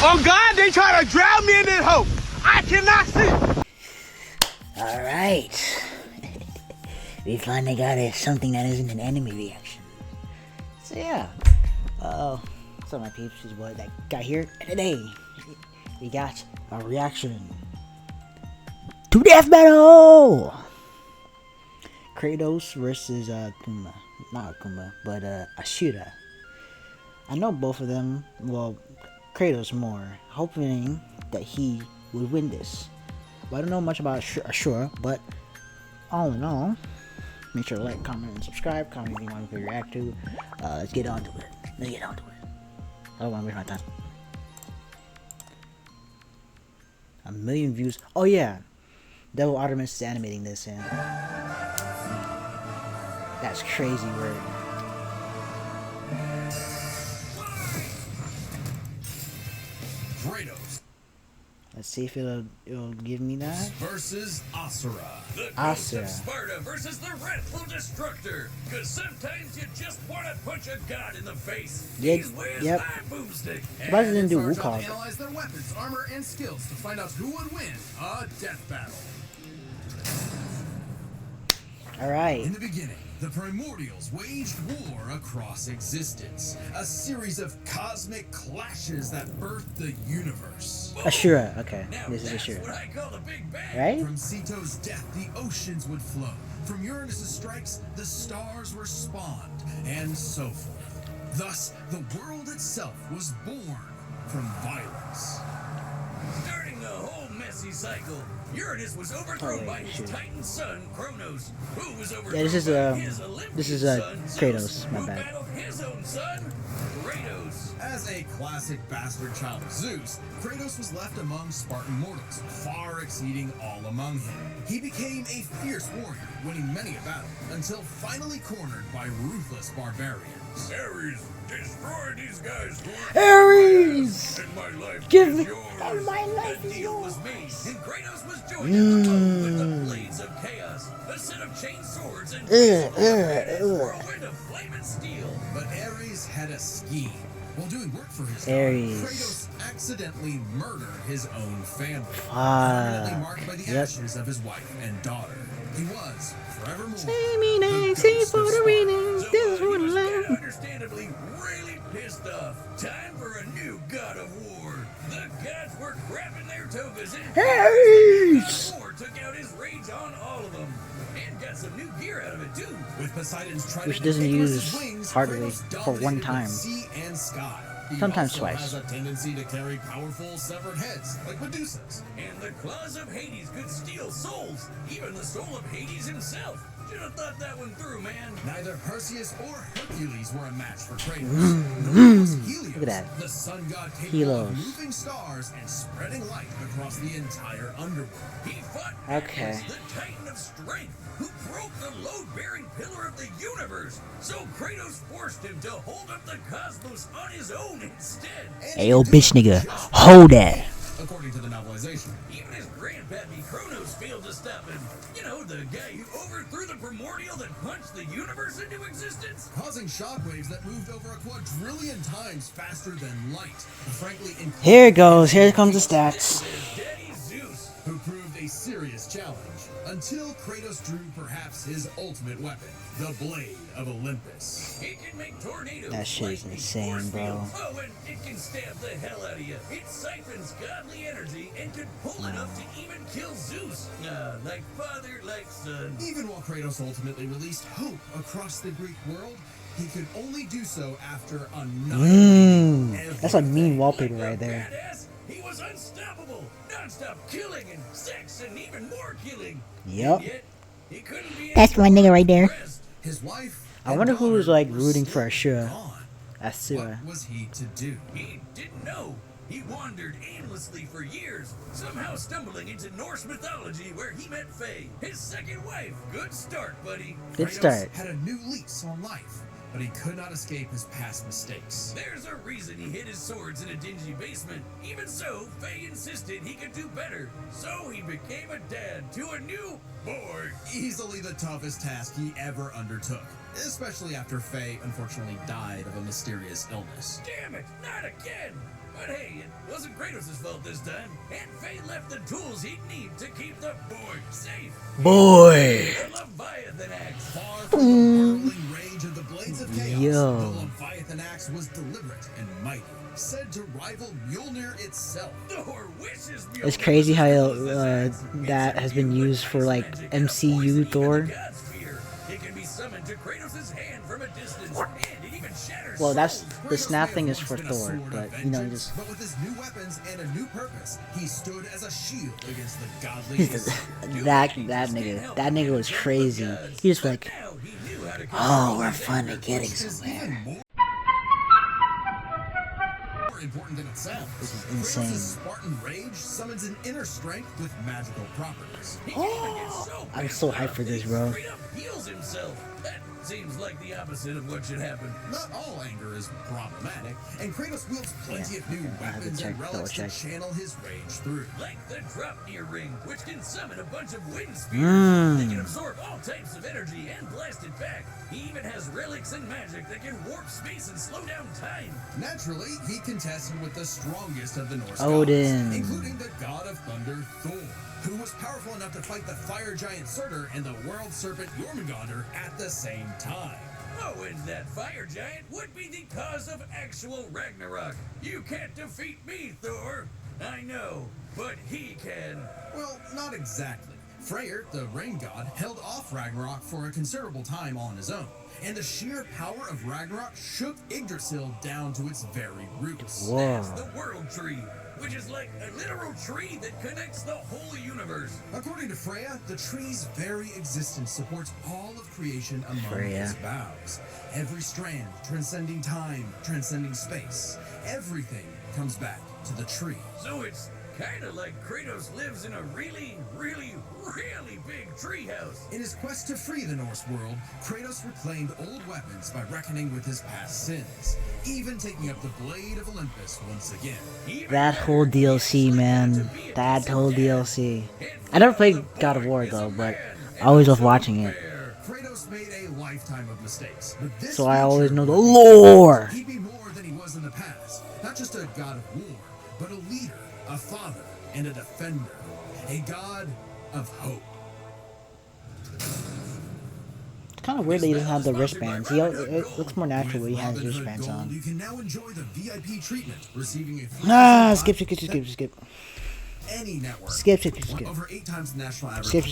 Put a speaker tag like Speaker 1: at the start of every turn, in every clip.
Speaker 1: Oh God, they try to drown me in this hole. I cannot see.
Speaker 2: Alright. We finally got something that isn't an enemy reaction. So yeah. What's up my peeps? This is what that got here. And today we got a reaction to Death Battle! Kratos versus Kuma. Not Kuma, but Asura. I know both of them, well, Kratos more, hoping that he would win this. But I don't know much about Asura, but all in all, make sure to like, comment, and subscribe. Comment if you want me to react to. Let's get on to it. I don't want to waste my time. 1 million views. Oh yeah, Devil Artemis is animating this, and that's crazy word.
Speaker 3: Kratos.
Speaker 2: Let's see if it'll give me that.
Speaker 3: Versus Asura.
Speaker 4: The ghost of Sparta versus the wrathful destructor. Cause sometimes you just want to punch a god in the face.
Speaker 2: Yep.
Speaker 4: Boomstick.
Speaker 2: Surprised it didn't do Wukong.
Speaker 3: Analyze their weapons, armor, and skills to find out who would win a death battle.
Speaker 2: Alright.
Speaker 3: In the beginning, the Primordials waged war across existence. A series of cosmic clashes that birthed the universe.
Speaker 2: Asura, okay.
Speaker 4: Now
Speaker 2: This is
Speaker 4: that's
Speaker 2: Asura.
Speaker 4: what I call the Big Bang.
Speaker 2: Right?
Speaker 3: From Ceto's death, the oceans would flow. From Uranus's strikes, the stars were spawned, and so forth. Thus, the world itself was born from violence.
Speaker 4: Starting the whole messy cycle, Uranus was overthrown by his Titan son, Kronos, who was overthrown
Speaker 2: Yeah, this is
Speaker 4: by his Olympian son,
Speaker 2: Kratos,
Speaker 4: Zeus,
Speaker 2: my
Speaker 4: who
Speaker 2: bad.
Speaker 4: battled his own son, Kratos.
Speaker 3: As a classic bastard child of Zeus, Kratos was left among Spartan mortals, far exceeding all among him. He became a fierce warrior, winning many a battle, until finally cornered by ruthless barbarians.
Speaker 4: Ares, destroy these guys.
Speaker 2: Ares!
Speaker 4: And my life
Speaker 2: Give
Speaker 4: is
Speaker 2: me-
Speaker 4: yours.
Speaker 2: and my life
Speaker 4: The
Speaker 2: is
Speaker 4: deal
Speaker 2: yours.
Speaker 4: was made, and Kratos was joined in the boat with the blades of chaos, a set of chain swords, and a whirlwind of flaming steel.
Speaker 3: But Ares had a scheme. While doing work for his
Speaker 2: Ares.
Speaker 3: god, Kratos accidentally murdered his own family,
Speaker 2: Ah,
Speaker 3: marked by the
Speaker 2: yep.
Speaker 3: ashes of his wife and daughter. He was forevermore
Speaker 4: So he was understandably really pissed off. Time for a new god of war. The gods were grabbing their togas and
Speaker 2: Ares!
Speaker 4: war took out his rage on all of them. And got some new gear out of it too.
Speaker 3: With Poseidon's trident
Speaker 2: Which doesn't
Speaker 3: and
Speaker 2: use
Speaker 3: Icarus's wings,
Speaker 2: hardly
Speaker 3: Kratos
Speaker 2: for one
Speaker 3: dominated
Speaker 2: time.
Speaker 3: both sea and sky. He
Speaker 2: Sometimes
Speaker 3: also
Speaker 2: twice.
Speaker 3: has a tendency to carry powerful severed heads, like Medusa's.
Speaker 4: And the claws of Hades could steal souls, even the soul of Hades himself. Should have thought that one through, man.
Speaker 3: Neither Perseus or Hercules were a match for Kratos. Nor was Helios,
Speaker 2: Look at that.
Speaker 3: the sun god capable
Speaker 2: Helios.
Speaker 3: of moving stars and spreading light across the entire underworld.
Speaker 4: He fought
Speaker 2: Okay.
Speaker 4: Atlas, the Titan of Strength, who broke the load-bearing pillar of the universe. So Kratos forced him to hold up the cosmos on his own instead.
Speaker 2: Hey yo, bitch nigga, hold that.
Speaker 3: According to the novelization.
Speaker 4: Even his grandpappy Kronos failed to stop him. You know, the guy who overthrew the primordial that punched the universe into existence?
Speaker 3: Causing shockwaves that moved over a quadrillion times faster than light. Frankly,
Speaker 2: Here it goes, here comes the stats.
Speaker 4: Daddy Zeus.
Speaker 3: who proved a serious challenge until Kratos drew perhaps his ultimate weapon, the Blade of Olympus.
Speaker 4: It can make tornadoes.
Speaker 2: That shit is
Speaker 4: lightning,
Speaker 2: insane,
Speaker 4: force
Speaker 2: bro.
Speaker 4: fields. Oh, and it can stab the hell out of you. It siphons godly energy and could pull enough to even kill Zeus. Like father, like son.
Speaker 3: Even while Kratos ultimately released hope across the Greek world, he could only do so after annihilating
Speaker 2: That's a mean
Speaker 3: everything.
Speaker 2: wallpaper
Speaker 4: Like a
Speaker 2: right there.
Speaker 4: badass, he was unstoppable. Non-stop killing and sex and even more killing.
Speaker 2: Yep.
Speaker 4: And yet, he couldn't be
Speaker 2: That's my nigga right there.
Speaker 4: impressed.
Speaker 3: His wife.
Speaker 2: I
Speaker 3: and
Speaker 2: wonder who was
Speaker 3: daughter
Speaker 2: like
Speaker 3: were
Speaker 2: rooting for
Speaker 3: still
Speaker 2: Asura.
Speaker 3: gone.
Speaker 2: Asura.
Speaker 3: What was he to do?
Speaker 4: He didn't know. He wandered aimlessly for years, somehow stumbling into Norse mythology where he met Faye, his second wife. Good start, buddy.
Speaker 2: Good
Speaker 3: Kratos
Speaker 2: start.
Speaker 3: had a new lease on life, but he could not escape his past mistakes.
Speaker 4: There's a reason he hid his swords in a dingy basement. Even so, Faye insisted he could do better. So he became a dad to a new boy.
Speaker 3: Easily the toughest task he ever undertook. especially after Faye unfortunately died of a mysterious illness.
Speaker 4: Damn it, not again! But hey, it wasn't Kratos' fault this time, and Faye left the tools he'd need to keep the boy safe.
Speaker 2: Boy!
Speaker 4: The Leviathan axe.
Speaker 3: Far from the whirling rage of the blades of chaos,
Speaker 2: Yo.
Speaker 3: the Leviathan axe was deliberate and mighty, said to rival Mjolnir itself.
Speaker 4: Thor wishes Mjolnir
Speaker 2: It's crazy how
Speaker 4: was
Speaker 2: that has been used for like MCU Thor.
Speaker 4: It can be summoned to Kratos' hand from a distance, and it even shatters
Speaker 2: Well, that's
Speaker 4: souls.
Speaker 2: the
Speaker 3: Kratos
Speaker 2: snap
Speaker 3: may
Speaker 2: thing
Speaker 3: have
Speaker 2: is for
Speaker 3: once been a
Speaker 2: Thor,
Speaker 3: sword of
Speaker 2: but you know,
Speaker 3: vengeance,
Speaker 2: just
Speaker 3: but with his new weapons and a new purpose, he stood as a shield against the godly.
Speaker 2: that nigga was crazy. He just like,
Speaker 4: Now he knew how to
Speaker 2: oh, we're finally getting somewhere.
Speaker 3: More important than it sounds.
Speaker 2: This is
Speaker 3: Kratos'
Speaker 2: insane.
Speaker 3: Spartan rage summons an inner strength with magical properties.
Speaker 4: He can even get so
Speaker 2: I'm
Speaker 4: pissed
Speaker 2: so
Speaker 4: off
Speaker 2: hyped for
Speaker 4: that
Speaker 2: this,
Speaker 4: he
Speaker 2: bro.
Speaker 4: straight up heals himself. That seems like the opposite of what should happen.
Speaker 3: Not all anger is problematic, and Kratos wields plenty of new
Speaker 2: I have to
Speaker 3: weapons and
Speaker 2: check,
Speaker 3: relics to
Speaker 2: double check.
Speaker 3: channel his rage through.
Speaker 4: Like the Dropnir ring, which can summon a bunch of wind spears. They can absorb all types of energy and blast it back. He even has relics and magic that can warp space and slow down time.
Speaker 3: Naturally, he contested with the strongest of the Norse
Speaker 2: Odin.
Speaker 3: gods, including the god of thunder Thor, who was powerful enough to fight the fire giant Surtur and the world serpent Jormungandr at the same time.
Speaker 4: Oh, and that fire giant would be the cause of actual Ragnarok. You can't defeat me, Thor. I know, but he can.
Speaker 3: Well, not exactly. Freyr, the rain god, held off Ragnarok for a considerable time on his own, and the sheer power of Ragnarok shook Yggdrasil down to its very roots.
Speaker 2: Whoa.
Speaker 4: That's the world tree, which is like a literal tree that connects the whole universe.
Speaker 3: According to Freya, the tree's very existence supports all of creation among
Speaker 2: Freya.
Speaker 3: its boughs. Every strand transcending time, transcending space. Everything comes back to the tree.
Speaker 4: So it's kind of like Kratos lives in a really, really, really big treehouse.
Speaker 3: In his quest to free the Norse world, Kratos reclaimed old weapons by reckoning with his past sins, even taking up the Blade of Olympus once again.
Speaker 2: That whole DLC, man. That whole DLC. I never played God of War though, but I always love watching it.
Speaker 3: Kratos made a lifetime of mistakes, but this
Speaker 2: So I always
Speaker 3: future
Speaker 2: know the
Speaker 3: would be
Speaker 2: lore.
Speaker 3: He'd be more than he was in the past. Not just a god of war, but a leader, a father, and a defender. A god of hope.
Speaker 2: It's kind of weird that he doesn't have the wristbands. It looks more natural when he has his
Speaker 3: With
Speaker 2: wristbands
Speaker 3: Gold,
Speaker 2: on.
Speaker 3: you can now enjoy the VIP treatment, receiving a
Speaker 2: Ah,
Speaker 3: 3%
Speaker 2: skip.
Speaker 3: any network.
Speaker 2: Skip.
Speaker 3: Over 8 times the national average.
Speaker 2: Skip.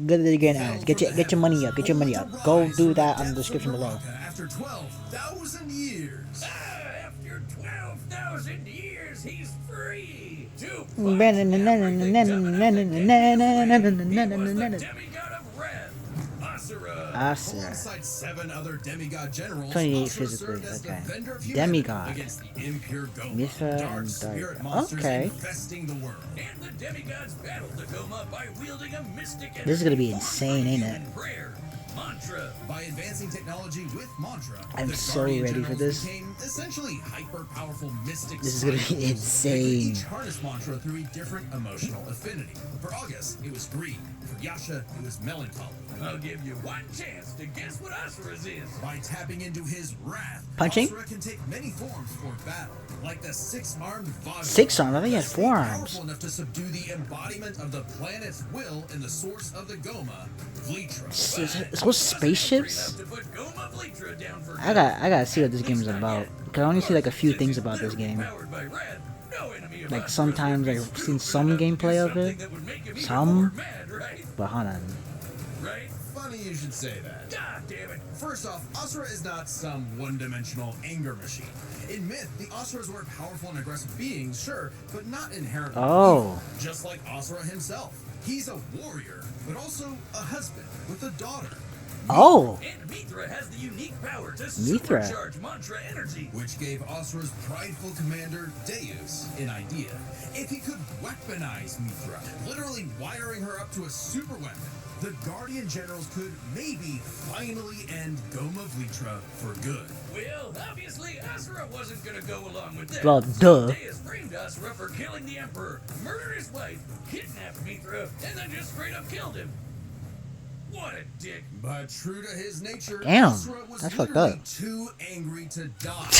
Speaker 2: Good that you're getting ads. Get your money up. Get your money up. Go do that on the description below.
Speaker 3: After 12,000 years.
Speaker 4: After 12,000 years, he's free to demigod of wrath, Asura.
Speaker 2: Asura.
Speaker 3: Alongside 7 other demigod generals,
Speaker 2: 28
Speaker 3: Asura
Speaker 2: physically,
Speaker 3: served as
Speaker 2: okay.
Speaker 3: defender of humanity
Speaker 2: Demigod.
Speaker 3: against the impure Goma,
Speaker 2: Mithra
Speaker 3: dark
Speaker 2: and
Speaker 3: spirit
Speaker 2: Dark.
Speaker 3: monsters
Speaker 2: Okay.
Speaker 3: infesting the world.
Speaker 4: And the demigods battled the Goma by wielding a mystic energy.
Speaker 2: This is gonna be insane, ain't it?
Speaker 4: and prayer, mantra.
Speaker 3: By advancing technology with mantra,
Speaker 2: I'm
Speaker 3: the
Speaker 2: so
Speaker 3: Guardian
Speaker 2: ready for
Speaker 3: Generals
Speaker 2: this.
Speaker 3: became essentially hyper-powerful mystics.
Speaker 2: This is gonna be insane.
Speaker 3: Each harness mantra through a different emotional affinity. For August, it was greed. For Yasha, it was melancholy.
Speaker 4: I'll give you one chance to guess what Asura's is.
Speaker 3: By tapping into his wrath,
Speaker 2: Punching?
Speaker 3: Asura can take many forms for battle, like the 6-armed Vajra.
Speaker 2: 6 arms? I think he has 4 arms.
Speaker 3: Powerful enough to subdue the embodiment of the planet's will and the source of the Goma, Vlitra.
Speaker 2: It's those spaceships?
Speaker 4: To put Goma Vlitra down for
Speaker 2: I gotta see what this game is about. Cause I only see like a few things about this game.
Speaker 4: powered by wrath, no enemy of
Speaker 2: Like
Speaker 4: Asura's
Speaker 2: sometimes
Speaker 4: would be
Speaker 2: I've seen
Speaker 4: stupid
Speaker 2: some
Speaker 4: enough to do
Speaker 2: gameplay of
Speaker 4: something
Speaker 2: it.
Speaker 4: that would make him even
Speaker 2: Some.
Speaker 4: more mad, right?
Speaker 2: But hold on.
Speaker 4: Right?
Speaker 3: Funny you should say that.
Speaker 4: God damn it.
Speaker 3: First off, Asura is not some one-dimensional anger machine. In myth, the Asuras were powerful and aggressive beings, sure, but not inherently
Speaker 2: Oh.
Speaker 3: evil, just like Asura himself. He's a warrior, but also a husband with a daughter.
Speaker 2: Oh.
Speaker 4: And Mithra has the unique power to
Speaker 2: Mithra.
Speaker 4: supercharge mantra energy.
Speaker 3: Which gave Asura's prideful commander, Deus, an idea. If he could weaponize Mithra, literally wiring her up to a super weapon, the Guardian Generals could maybe finally end Goma Vlitra for good.
Speaker 4: Well, obviously Asura wasn't gonna go along with that.
Speaker 2: Well, duh.
Speaker 4: Deus framed Asura for killing the Emperor, murdered his wife, kidnapped Mithra, and then just straight up killed him. What a dick.
Speaker 3: But true to his nature,
Speaker 2: Damn,
Speaker 3: Asura was
Speaker 2: that's fucked
Speaker 3: literally
Speaker 2: up.
Speaker 3: too angry to die.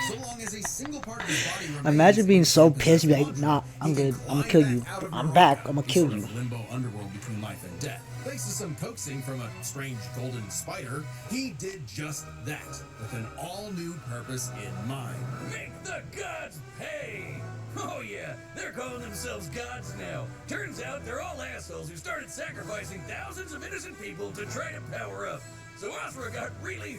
Speaker 3: So long as a single part of his body remains
Speaker 2: Imagine being so
Speaker 3: in
Speaker 2: pissed, be like,
Speaker 3: possession,
Speaker 2: nah, I'm
Speaker 3: he can
Speaker 2: good. I'm gonna
Speaker 3: climb
Speaker 2: kill
Speaker 3: back
Speaker 2: you.
Speaker 3: out of
Speaker 2: I'm
Speaker 3: her
Speaker 2: back.
Speaker 3: arm
Speaker 2: I'm gonna
Speaker 3: in
Speaker 2: kill
Speaker 3: sort
Speaker 2: you.
Speaker 3: of limbo underworld between life and death. Thanks to some coaxing from a strange golden spider, he did just that, with an all-new purpose in mind.
Speaker 4: Make the gods pay! Oh yeah, they're calling themselves gods now. Turns out they're all assholes who started sacrificing thousands of innocent people to try to power up. So Asura got really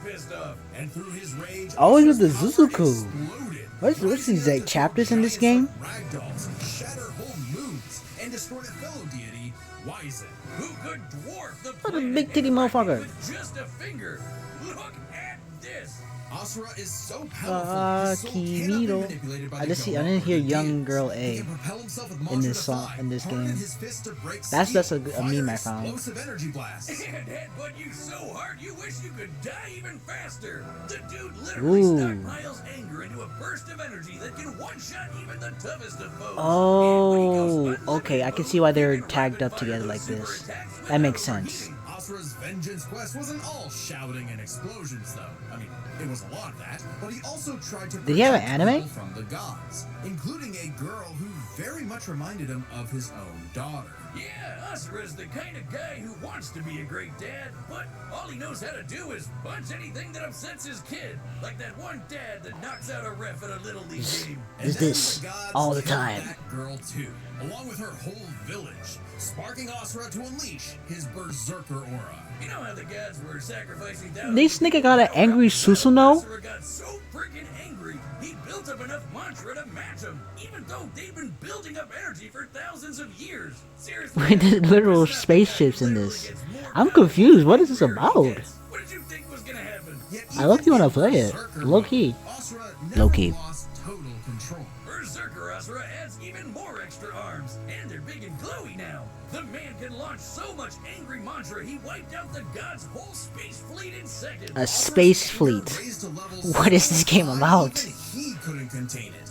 Speaker 4: pissed off.
Speaker 3: And through his rage,
Speaker 2: Always with
Speaker 3: Asura's
Speaker 2: the
Speaker 3: power
Speaker 2: Zuzuku.
Speaker 3: exploded,
Speaker 2: What's these
Speaker 3: rising
Speaker 2: like
Speaker 3: up to
Speaker 2: chapters
Speaker 3: take
Speaker 2: in this
Speaker 3: giants
Speaker 2: game?
Speaker 3: like ragdolls, shatter whole moons, and destroy a fellow deity, Wizen.
Speaker 4: Who could dwarf the
Speaker 2: What a
Speaker 4: planet
Speaker 2: big titty
Speaker 4: and wreck it
Speaker 2: motherfucker.
Speaker 4: with just a finger? Look at this.
Speaker 3: Asura is so powerful, his soul cannot be
Speaker 2: Kimiro.
Speaker 3: manipulated by
Speaker 2: I
Speaker 3: the
Speaker 2: didn't
Speaker 3: Goa'uld
Speaker 2: hear
Speaker 3: or the
Speaker 2: young
Speaker 3: deities.
Speaker 2: girl
Speaker 3: He
Speaker 2: A
Speaker 3: can propel himself with
Speaker 2: in
Speaker 3: mantra
Speaker 2: this
Speaker 3: to
Speaker 2: song
Speaker 3: fly,
Speaker 2: in this
Speaker 3: harden
Speaker 2: game.
Speaker 3: his fist to break
Speaker 2: That's
Speaker 3: steel,
Speaker 2: a meme I
Speaker 3: fire
Speaker 2: found.
Speaker 3: explosive energy blasts.
Speaker 4: And headbutt you so hard you wish you could die even faster. The dude literally stockpiles anger into a burst of energy that can one-shot even the toughest of foes.
Speaker 2: Oh, okay. I can see why they're tagged up together like this. That makes sense.
Speaker 3: Asura's vengeance quest wasn't all shouting and explosions, though. I mean, it was a lot of that, but he also tried to
Speaker 2: Did he have an
Speaker 3: protect
Speaker 2: anime?
Speaker 3: people from the gods, including a girl who very much reminded him of his own daughter.
Speaker 4: Yeah, Asura's the kind of guy who wants to be a great dad, but all he knows how to do is punch anything that upsets his kid. Like that one dad that knocks out a ref at a Little League game.
Speaker 2: Is
Speaker 3: then
Speaker 2: this
Speaker 3: the gods
Speaker 2: all the
Speaker 3: killed
Speaker 2: time?
Speaker 3: That girl too, along with her whole village, sparking Asura to unleash his berserker aura.
Speaker 4: You know how the gods were sacrificing thousands
Speaker 2: This
Speaker 4: of
Speaker 2: nigga
Speaker 4: people
Speaker 2: got an
Speaker 4: to
Speaker 2: angry
Speaker 4: power up?
Speaker 2: Susanoo?
Speaker 4: Asura got so freaking angry, he built up enough mantra to match him, even though they've been building up energy for thousands of years. Seriously,
Speaker 2: Wait, there's literal spaceships in this. I'm confused. What is this about?
Speaker 4: what did you think was gonna happen?
Speaker 3: Yet
Speaker 2: I low key
Speaker 3: even
Speaker 2: wanna
Speaker 3: in
Speaker 2: play it.
Speaker 3: berserker
Speaker 2: Low
Speaker 3: mode,
Speaker 2: key.
Speaker 3: Asura
Speaker 2: Low
Speaker 3: never
Speaker 2: key.
Speaker 3: lost total control.
Speaker 4: Berserker Asura adds even more extra arms, and they're big and glowy now. The man can launch so much angry mantra, he wiped out the god's whole space fleet in seconds.
Speaker 2: A space fleet.
Speaker 3: Raised to levels
Speaker 2: What is this game
Speaker 3: so high,
Speaker 2: about?
Speaker 3: even he couldn't contain it.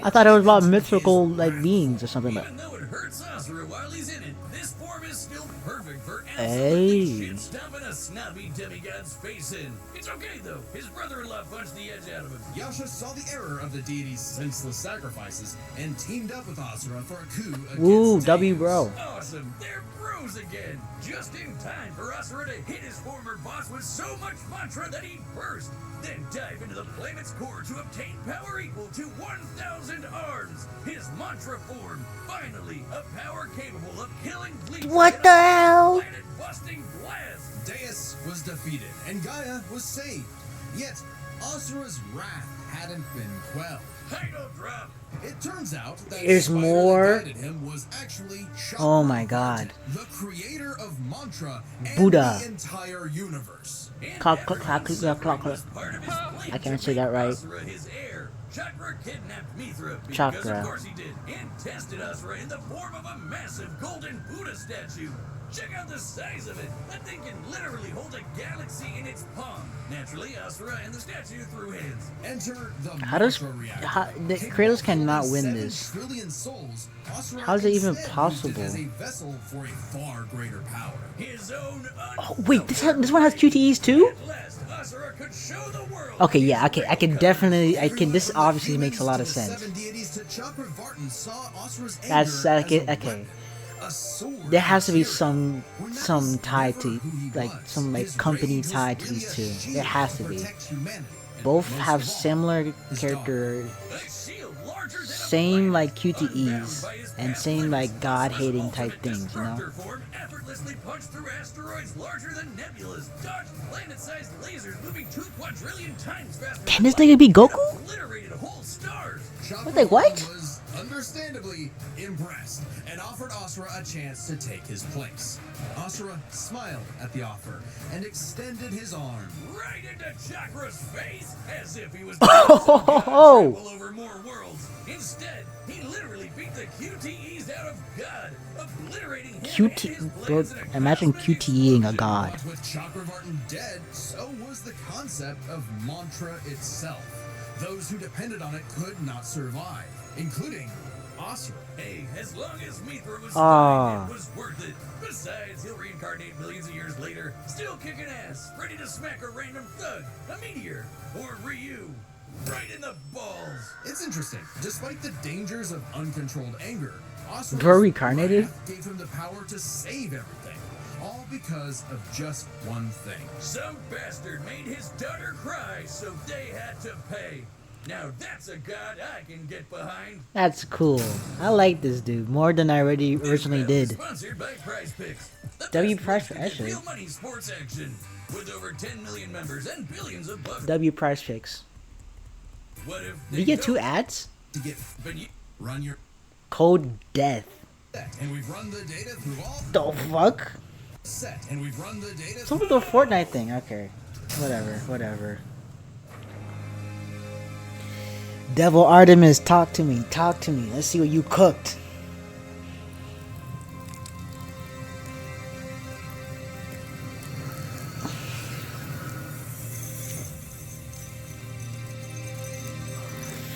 Speaker 2: I thought it was about mythical like beings or something. Like.
Speaker 4: Even though it hurts Asura while he's in it, this form is still perfect for
Speaker 2: Hey.
Speaker 4: absolutely shit-stomping a snobby demigod's face in. It's okay though, his brother-in-law punched the edge out of him.
Speaker 3: Yasha saw the error of the deity's senseless sacrifices and teamed up with Asura for a coup against
Speaker 2: Ooh, W
Speaker 3: Tails.
Speaker 2: bro.
Speaker 4: Awesome, they're bros again. Just in time for Asura to hit his former boss with so much mantra that he burst. Then dive into the planet's core to obtain power equal to 1,000 arms. His mantra form, finally, a power capable of killing fleets.
Speaker 2: What
Speaker 4: in
Speaker 2: the
Speaker 4: a
Speaker 2: hell?
Speaker 4: planet-busting blast.
Speaker 3: Deus was defeated and Gaia was saved. Yet Asura's wrath hadn't been quelled.
Speaker 4: Title drop.
Speaker 3: It turns out that
Speaker 2: There's
Speaker 3: Spider
Speaker 2: more?
Speaker 3: that guided him was actually
Speaker 2: Oh my
Speaker 3: Chakra,
Speaker 2: God.
Speaker 3: the creator of mantra and
Speaker 2: Buddha.
Speaker 3: the entire universe.
Speaker 4: And
Speaker 2: Clock,
Speaker 4: after
Speaker 2: clock,
Speaker 4: his
Speaker 2: clock,
Speaker 4: suffering
Speaker 2: clock,
Speaker 4: was part of his plan
Speaker 2: I can't
Speaker 4: to
Speaker 2: say that
Speaker 4: make
Speaker 2: right.
Speaker 4: Asura his heir, Chakra kidnapped Mithra because
Speaker 2: Chakra.
Speaker 4: of course he did, and tested Asura in the form of a massive golden Buddha statue. Check out the size of it. That thing can literally hold a galaxy in its palm. Naturally, Asura and the statue threw hands.
Speaker 3: Enter the
Speaker 2: How does-
Speaker 3: mantra reactor.
Speaker 2: how- the
Speaker 3: Capable
Speaker 2: Kratos
Speaker 3: of
Speaker 2: cannot
Speaker 3: holding
Speaker 2: win
Speaker 3: 7
Speaker 2: this.
Speaker 3: trillion souls, Asura
Speaker 2: How is it even
Speaker 3: instead used
Speaker 2: possible?
Speaker 3: it as a vessel for a far greater power.
Speaker 4: His own
Speaker 2: Oh, wait, this one has QTEs too?
Speaker 4: At last, Asura could show the world.
Speaker 2: Okay, yeah, I can definitely, This
Speaker 3: Everyone from the
Speaker 2: obviously makes a lot of
Speaker 3: humans to the
Speaker 2: sense.
Speaker 3: 7 deities to Chakra Vartan saw Asura's
Speaker 2: That's
Speaker 3: anger
Speaker 2: okay.
Speaker 3: as a
Speaker 2: Okay.
Speaker 3: weapon, a sword
Speaker 2: There has to be
Speaker 3: of tyranny.
Speaker 2: some tie to,
Speaker 3: Never who he
Speaker 2: like
Speaker 3: was.
Speaker 2: some like
Speaker 3: His
Speaker 2: company
Speaker 3: rage was
Speaker 2: tied to
Speaker 3: really
Speaker 2: these
Speaker 3: a
Speaker 2: two.
Speaker 3: shield
Speaker 2: There has to
Speaker 3: to
Speaker 2: be.
Speaker 3: protect humanity, and
Speaker 2: Both
Speaker 3: most
Speaker 2: have
Speaker 3: of all,
Speaker 2: similar
Speaker 3: his
Speaker 2: character,
Speaker 4: A shield larger than a
Speaker 2: same
Speaker 4: planet,
Speaker 2: like
Speaker 4: unbound
Speaker 2: QTEs,
Speaker 4: by his
Speaker 2: and
Speaker 4: past
Speaker 2: same
Speaker 4: lives.
Speaker 2: like God hating
Speaker 4: Asura's
Speaker 2: type
Speaker 4: ultimate
Speaker 2: things, you know?
Speaker 4: destructor form effortlessly punched through asteroids larger than nebulas, dodged planet-sized lasers moving 2 quadrillion times faster.
Speaker 2: Can
Speaker 4: than
Speaker 2: this nigga be
Speaker 4: light,
Speaker 2: Goku?
Speaker 4: and obliterated whole stars.
Speaker 3: Chakra
Speaker 2: What the- what?
Speaker 3: Vartan was understandably impressed and offered Asura a chance to take his place. Asura smiled at the offer and extended his arm.
Speaker 4: Right into Chakra's face, as if he was
Speaker 2: Oh!
Speaker 4: travel over more worlds. Instead, he literally beat the QTEs out of God, obliterating him and
Speaker 2: QT,
Speaker 4: his
Speaker 2: bro,
Speaker 4: plans in a
Speaker 2: imagine
Speaker 4: cosmic
Speaker 2: QTEing a
Speaker 4: explosion.
Speaker 2: god.
Speaker 3: But with Chakra Vartan dead, so was the concept of mantra itself. Those who depended on it could not survive, including Asura.
Speaker 4: Hey, as long as Mithra was
Speaker 2: Ah.
Speaker 4: dying, it was worth it. Besides, he'll reincarnate millions of years later, still kicking ass, ready to smack a random thug, a meteor, or Ryu, right in the balls.
Speaker 3: It's interesting. Despite the dangers of uncontrolled anger, Asura's
Speaker 2: Bro reincarnated?
Speaker 3: wrath gave him the power to save everything. All because of just one thing.
Speaker 4: Some bastard made his daughter cry, so they had to pay. Now that's a god I can get behind.
Speaker 2: That's cool. I like this dude more than I originally
Speaker 4: This
Speaker 2: did.
Speaker 4: Sponsored by Prize Picks. The
Speaker 2: W
Speaker 4: best
Speaker 2: Prize
Speaker 4: place to
Speaker 2: Picks,
Speaker 4: get
Speaker 2: actually.
Speaker 4: real money sports action. With over 10 million members and billions of bucks.
Speaker 2: W Prize Picks.
Speaker 4: What if
Speaker 2: Did you get 2 ads?
Speaker 3: To get
Speaker 4: But you,
Speaker 3: run your
Speaker 2: Code Death.
Speaker 3: set, and we've run the data through all
Speaker 2: The fuck?
Speaker 3: set, and we've run the data.
Speaker 2: It's over the Fortnite thing. Okay. Whatever. Devil Artemis, talk to me. Let's see what you cooked.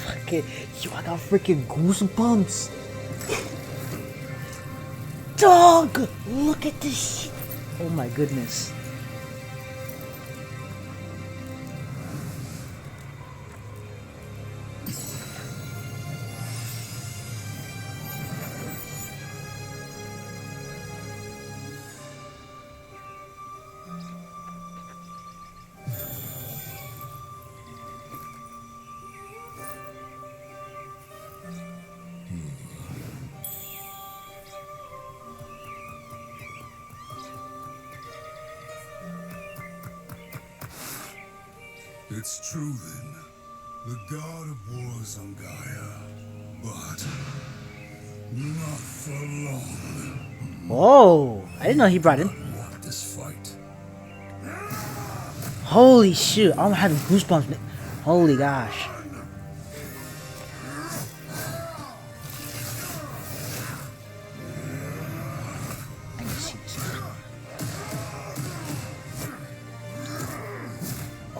Speaker 2: Fuck it. Yo, I got freaking goosebumps. Dog! Look at this shit. Oh my goodness.
Speaker 5: It's true then. The god of war's on Gaia. But not for long.
Speaker 2: Whoa! I didn't know he brought in.
Speaker 5: I want this fight.
Speaker 2: Holy shit! I'm having goosebumps. Holy gosh! I can see this.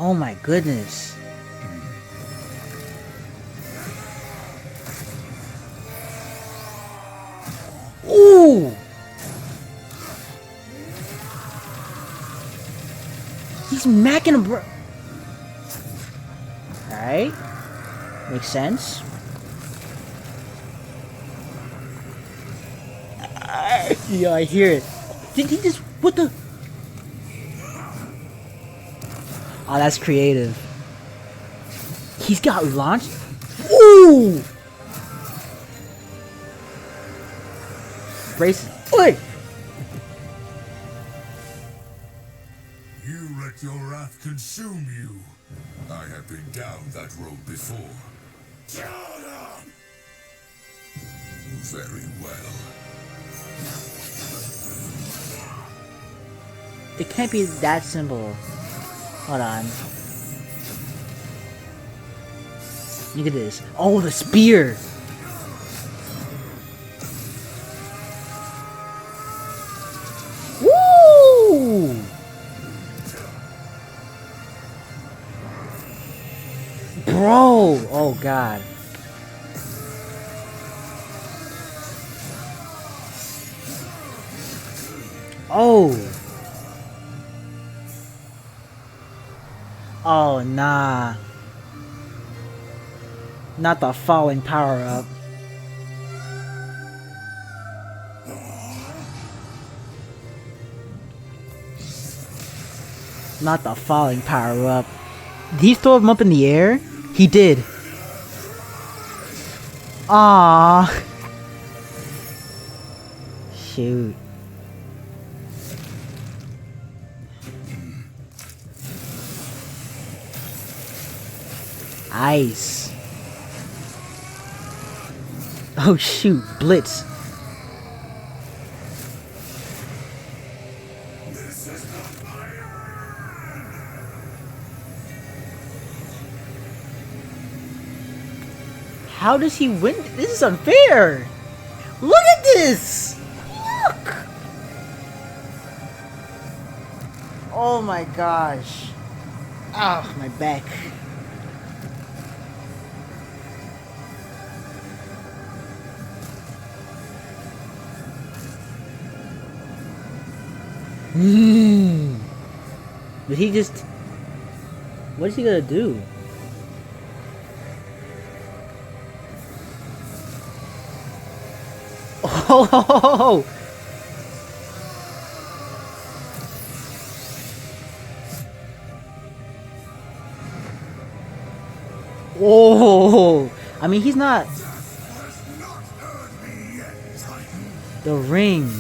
Speaker 2: Oh my goodness! Ooh! He's macking him, bro. Alright. Makes sense. Yeah, I hear it. Did he just... What the... Oh, that's creative. He's got launched? Ooh! Brace... Oi!
Speaker 5: You let your wrath consume you. I have been down that road before. Very well.
Speaker 2: It can't be that simple. Hold on. Look at this. Oh, the spear! Woo! Bro! Oh, God. Oh! Oh, nah. Not the falling power up. Not the falling power up. Did he throw him up in the air? He did. Ah. Shoot. Ice. Oh shoot, Blitz. How does he win? This is unfair. Look at this. Look. Oh my gosh. Ah, my back. But he just... What is he gonna do? Oh! Oh! I mean, he's not... The ring.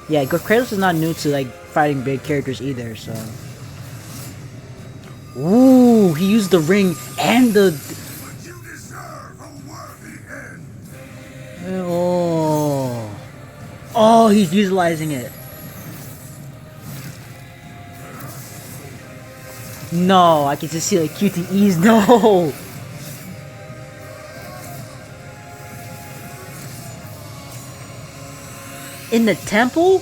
Speaker 2: Yeah, Kratos is not new to, like, fighting big characters either, so... Ooh, he used the ring and the... Oh. Oh, he's utilizing it. No, I can just see like QTEs. No. In the temple?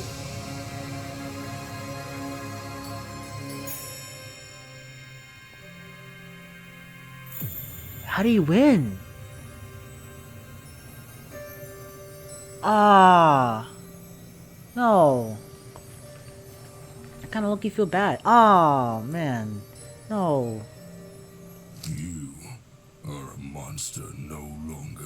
Speaker 2: How do you win? Ah. No. I kind of low-key feel bad. Oh, man. No.
Speaker 5: You are a monster no longer.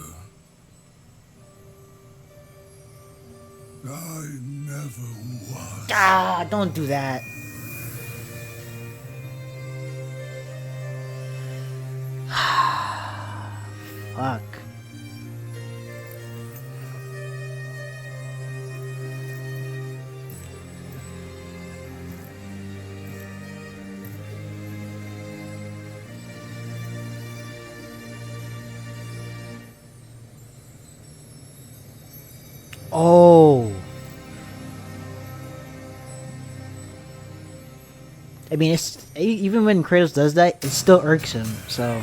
Speaker 5: I never was.
Speaker 2: Ah, don't do that. Fuck. Oh. I mean, it's even when Kratos does that, it still irks him. So.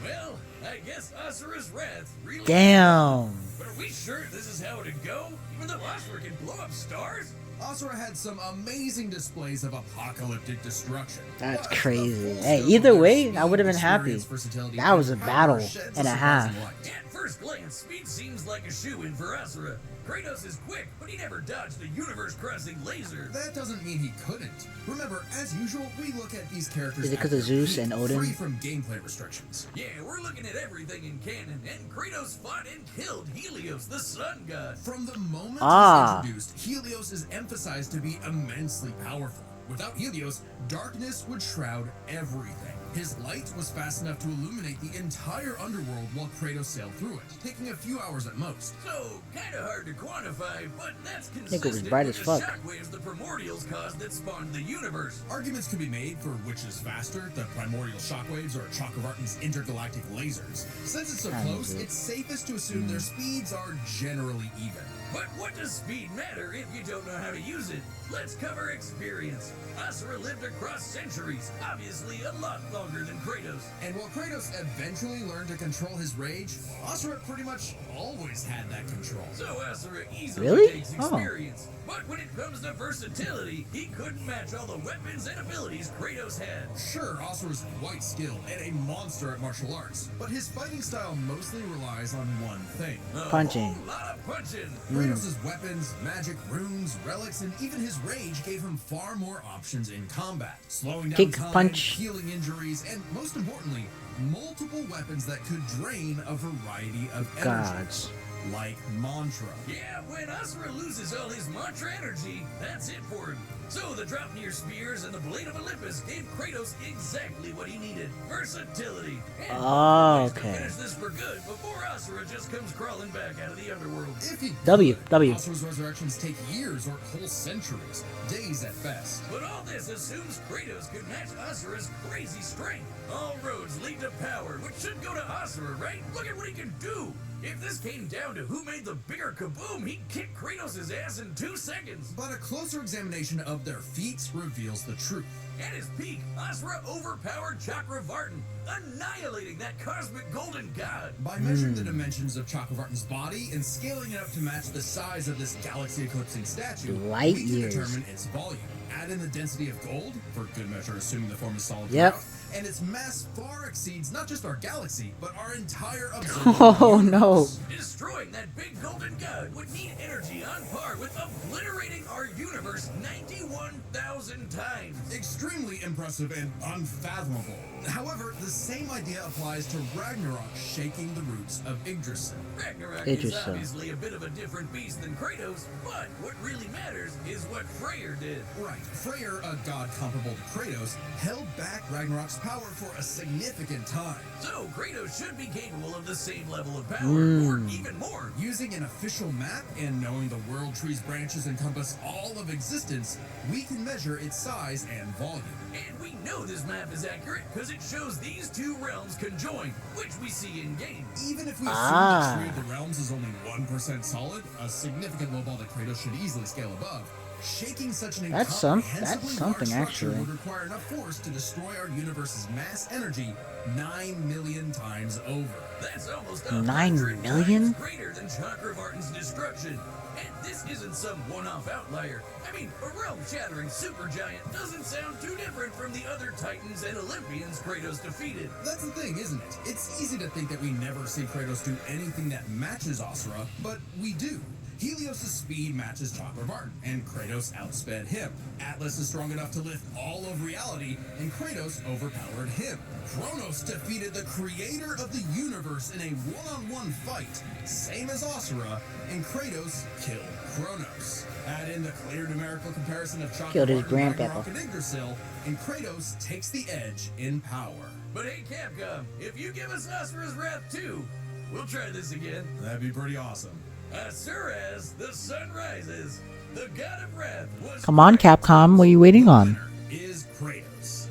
Speaker 4: Well, I guess Asura's wrath really.
Speaker 2: Damn.
Speaker 4: But are we sure this is how it'd go? Even though Asura can blow up stars?
Speaker 3: Asura had some amazing displays of apocalyptic destruction.
Speaker 2: That's
Speaker 3: But the
Speaker 2: crazy.
Speaker 3: full
Speaker 2: Hey,
Speaker 3: scope
Speaker 2: either
Speaker 3: of their
Speaker 2: way,
Speaker 3: speed,
Speaker 2: I would have been happy.
Speaker 3: experience, versatility,
Speaker 2: That was a
Speaker 3: and
Speaker 2: battle
Speaker 3: power sheds
Speaker 2: and a
Speaker 3: surprising
Speaker 2: half.
Speaker 3: light.
Speaker 4: At first glance, speed seems like a shoo-in for Asura. Kratos is quick, but he never dodged the universe-crossing laser.
Speaker 3: That doesn't mean he couldn't. Remember, as usual, we look at these characters
Speaker 2: Is it 'cause
Speaker 3: at
Speaker 2: of
Speaker 3: their
Speaker 2: Zeus
Speaker 3: peak,
Speaker 2: and Odin?
Speaker 3: free from gameplay restrictions.
Speaker 4: Yeah, we're looking at everything in canon, and Kratos fought and killed Helios, the sun god.
Speaker 3: From the moment
Speaker 2: Ah.
Speaker 3: he's introduced, Helios is emphasized to be immensely powerful. Without Helios, darkness would shroud everything. His light was fast enough to illuminate the entire underworld while Kratos sailed through it, taking a few hours at most.
Speaker 4: So, kinda hard to quantify, but that's
Speaker 2: Nigga was
Speaker 4: consistent
Speaker 2: bright
Speaker 4: with
Speaker 2: as
Speaker 4: the
Speaker 2: fuck.
Speaker 4: shockwaves the primordials caused that spawned the universe.
Speaker 3: Arguments can be made for which is faster, the primordial shockwaves or Chakravartin's intergalactic lasers. Since it's so close, it's safest to assume their speeds are generally even.
Speaker 4: But what does speed matter if you don't know how to use it? Let's cover experience. Asura lived across centuries, obviously a lot longer than Kratos.
Speaker 3: And while Kratos eventually learned to control his rage, Asura pretty much always had that control.
Speaker 4: So Asura easily
Speaker 2: Really?
Speaker 4: takes
Speaker 2: Oh.
Speaker 4: experience. But when it comes to versatility, he couldn't match all the weapons and abilities Kratos had.
Speaker 3: Sure, Asura's quite skilled and a monster at martial arts, but his fighting style mostly relies on one thing.
Speaker 4: A
Speaker 2: Punching.
Speaker 4: whole lot of punching.
Speaker 3: Kratos' weapons, magic, runes, relics, and even his rage gave him far more options in combat. Slowing down
Speaker 2: Kick,
Speaker 3: time,
Speaker 2: punch.
Speaker 3: healing injuries, and most importantly, multiple weapons that could drain a variety of energy.
Speaker 2: Gods.
Speaker 3: Like Mantra.
Speaker 4: Yeah, when Asura loses all his mantra energy, that's it for him. So the Draupnir spears and the Blade of Olympus gave Kratos exactly what he needed. Versatility. And
Speaker 2: Oh,
Speaker 4: ways to
Speaker 2: okay.
Speaker 4: finish this for good before Asura just comes crawling back out of the underworld.
Speaker 3: If he
Speaker 2: W,
Speaker 3: could,
Speaker 2: W.
Speaker 3: Asura's resurrections take years or whole centuries, days at best.
Speaker 4: But all this assumes Kratos could match Asura's crazy strength. All roads lead to power, which should go to Asura, right? Look at what he can do. If this came down to who made the bigger kaboom, he'd kick Kratos' ass in 2 seconds.
Speaker 3: But a closer examination of their feats reveals the truth.
Speaker 4: At his peak, Asura overpowered Chakravartin, annihilating that cosmic golden god.
Speaker 3: By measuring the dimensions of Chakravartin's body and scaling it up to match the size of this galaxy-eclipsing statue,
Speaker 2: Light
Speaker 3: we can
Speaker 2: years.
Speaker 3: determine its volume. Add in the density of gold, for good measure assuming the form is solid
Speaker 2: Yep.
Speaker 3: throughout, and its mass far exceeds not just our galaxy, but our entire observable
Speaker 2: Oh no.
Speaker 3: universe.
Speaker 4: Destroying that big golden god would need energy on par with obliterating our universe 91,000 times.
Speaker 3: Extremely impressive and unfathomable. However, the same idea applies to Ragnarok shaking the roots of Yggdrasil.
Speaker 4: Ragnarok is
Speaker 2: Yggdrasil.
Speaker 4: obviously a bit of a different beast than Kratos, but what really matters is what Freyr did.
Speaker 3: Right, Freyr, a god comparable to Kratos, held back Ragnarok's power for a significant time.
Speaker 4: So Kratos should be capable of the same level of power, or even more.
Speaker 3: Using an official map and knowing the world tree's branches encompass all of existence, we can measure its size and volume.
Speaker 4: And we know this map is accurate because it shows these two realms conjoined, which we see in game.
Speaker 3: Even if we assume the tree of the realms is only 1% solid, a significant low ball that Kratos should easily scale above, shaking such an
Speaker 2: That's
Speaker 3: incomprehensibly
Speaker 2: something,
Speaker 3: large structure
Speaker 2: actually.
Speaker 3: would require enough force to destroy our universe's mass energy 9 million times over.
Speaker 4: That's almost
Speaker 2: 9
Speaker 4: 100
Speaker 2: million?
Speaker 4: times greater than Chakravartin's destruction. And this isn't some one-off outlier. I mean, a realm-shattering supergiant doesn't sound too different from the other Titans and Olympians Kratos defeated.
Speaker 3: That's the thing, isn't it? It's easy to think that we never see Kratos do anything that matches Asura, but we do. Helios' speed matches Chakravartin, and Kratos outsped him. Atlas is strong enough to lift all of reality, and Kratos overpowered him. Kronos defeated the creator of the universe in a one-on-one fight, same as Asura, and Kratos killed Kronos. Add in the clear numerical comparison of
Speaker 2: Killed his
Speaker 3: Chakravartin,
Speaker 2: grandpapa.
Speaker 3: Ragnarok, and Yggdrasil, and Kratos takes the edge in power.
Speaker 4: But hey, Capcom, if you give us Asura's Wrath 2, we'll try this again.
Speaker 3: That'd be pretty awesome.
Speaker 4: Asura's The Sun Rises. The god of wrath was...
Speaker 2: Come on, Capcom. What are you waiting on?
Speaker 3: Is Kratos.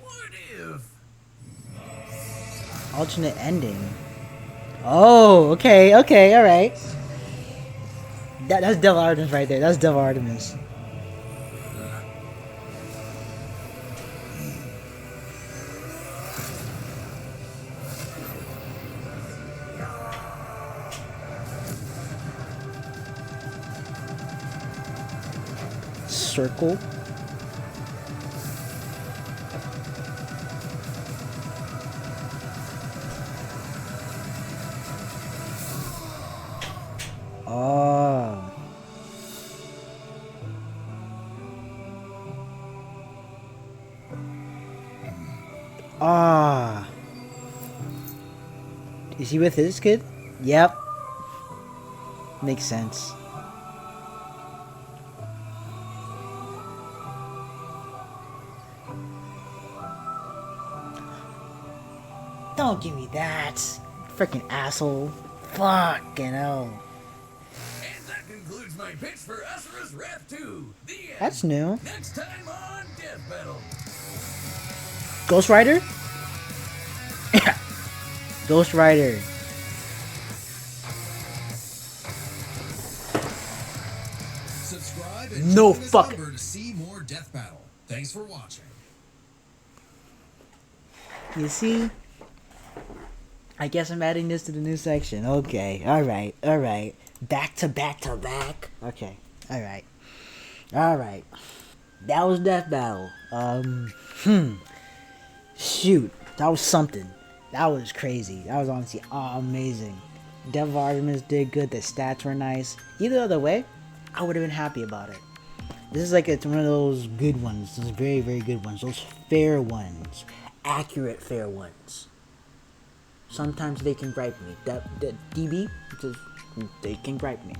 Speaker 4: What if...
Speaker 2: Alternate ending. Oh, okay, alright. That's Devil Artemis right there. That's Devil Artemis. Circle. Oh. Ah. Is he with his kid? Yep. Makes sense. Don't give me that. Freaking asshole. Fucking hell.
Speaker 4: And that concludes my pitch for Asura's Wrath 2. The end.
Speaker 2: That's new.
Speaker 4: Next time on Death Battle.
Speaker 2: Ghost Rider? Ghost Rider.
Speaker 3: Subscribe and
Speaker 2: No
Speaker 3: join this
Speaker 2: fucking-
Speaker 3: number to see more Death Battle. Thanks for watching.
Speaker 2: You see? I guess I'm adding this to the new section. Okay. Alright. Back to back. Okay. Alright. That was Death Battle. Shoot. That was something. That was crazy. That was honestly amazing. Devil Artemis did good. The stats were nice. Either other way, I would have been happy about it. This is like it's one of those good ones. Those very, very good ones. Those fair ones. Accurate fair ones. Sometimes they can gripe me. That DB, just, they can gripe me.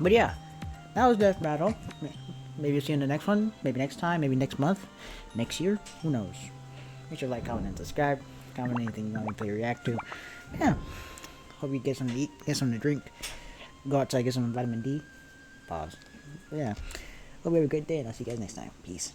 Speaker 2: But yeah, that was Death Battle. Maybe you'll see you in the next one. Maybe next time. Maybe next month. Next year. Who knows? Make sure to like, comment, and subscribe. Comment anything you want me to play or react to. Yeah. Hope you get something to eat. Get something to drink. Go outside, get some vitamin D. Pause. But yeah. Hope you have a great day, and I'll see you guys next time. Peace.